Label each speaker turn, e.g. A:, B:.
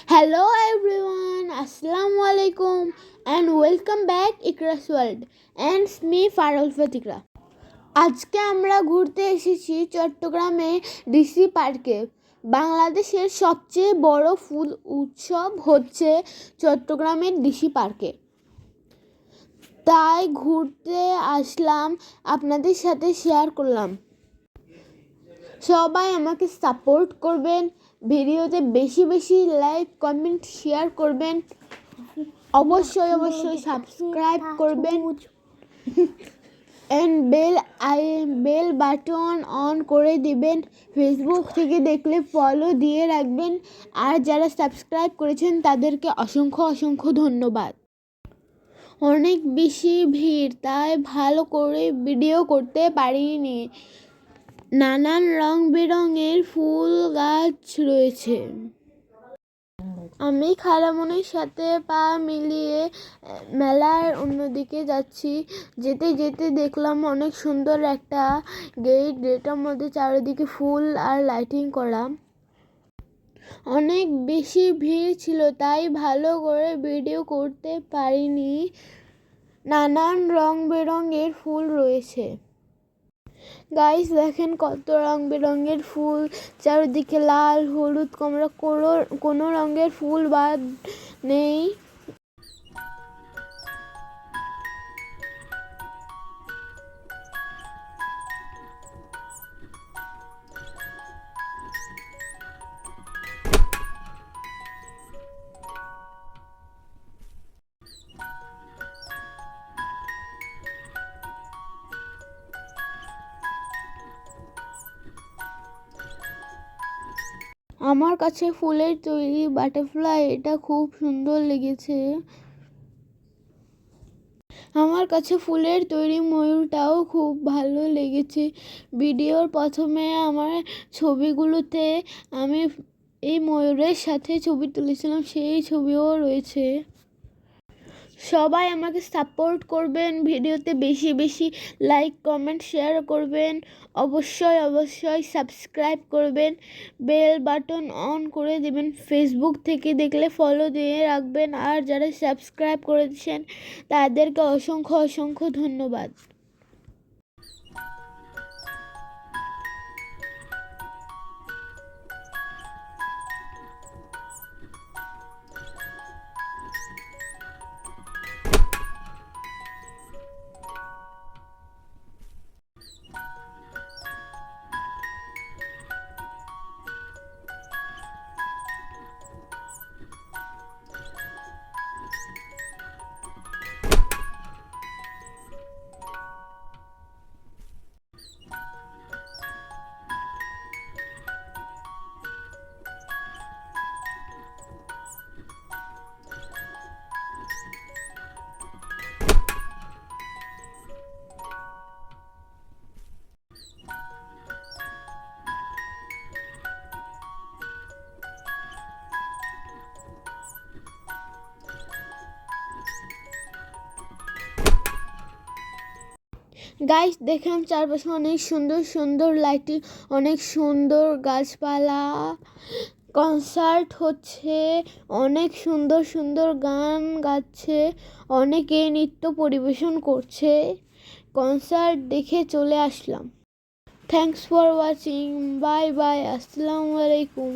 A: Hello everyone, Assalamu alaikum and welcome back Ikra's World and me Farul Fatikra. আজকে আমরা ঘুরতে এসেছি চট্টগ্রামে ডিসি পার্কে। বাংলাদেশের সবচেয়ে বড় ফুল উৎসব হচ্ছে চট্টগ্রামের ডিসি পার্কে। তাই ঘুরতে আসলাম, আপনাদের সাথে শেয়ার করলাম। সবাই আমাকে সাপোর্ট করবেন, ভিডিওতে বেশি বেশি লাইক কমেন্ট শেয়ার করবেন, অবশ্যই সাবস্ক্রাইব করবেন এন্ড বেল বাটন অন করে দিবেন। ফেসবুক থেকে দেখলে ফলো দিয়ে রাখবেন, আর যারা সাবস্ক্রাইব করেছেন তাদেরকে অসংখ্য ধন্যবাদ। অনেক বেশি ভিড়, তাই ভালো করে ভিডিও করতে পারিনি। নানান রং বেরঙের ফুল গাছ রয়েছে। আমি খালামণির সাথে পা মিলিয়ে মেলার অন্যদিকে যাচ্ছি। যেতে দেখলাম অনেক সুন্দর একটা গেট, যেটার মধ্যে চারিদিকে ফুল আর লাইটিং করা। অনেক বেশি ভিড় ছিল, তাই ভালো করে ভিডিও করতে পারিনি। নানান রং বেরঙের ফুল রয়েছে। গাইস দেখেন কত রং বেরঙের ফুল, চারিদিকে লাল, হলুদ, কমলা, কোনো রঙের ফুল বাদ নেই। আমার কাছে ফুলের তৈরি বাটারফ্লাই এটা খুব সুন্দর লেগেছে। আমার কাছে ফুলের তৈরি ময়ূরটাও খুব ভালো লেগেছে। ভিডিওর প্রথমে আমার ছবিগুলোতে আমি এই ময়ূরের সাথে ছবি তুলেছিলাম, সেই ছবিও রয়েছে। সবাই আমাকে সাপোর্ট করবেন, ভিডিওতে বেশি বেশি লাইক কমেন্ট শেয়ার করবেন, অবশ্যই সাবস্ক্রাইব করবেন, বেল বাটন অন করে দেবেন। ফেসবুক থেকে দেখলে ফলো দিয়ে রাখবেন, আর যারা সাবস্ক্রাইব করেছেন তাদেরকে অসংখ্য ধন্যবাদ। গাইস দেখেন চারপাশে অনেক সুন্দর লাইটিং, অনেক সুন্দর গাছপালা। কনসার্ট হচ্ছে, অনেক সুন্দর গান গাচ্ছে, অনেকে নৃত্য পরিবেশন করছে। কনসার্ট দেখে চলে আসলাম। থ্যাংকস ফর ওয়াচিং, বাই, আসসালামু আলাইকুম।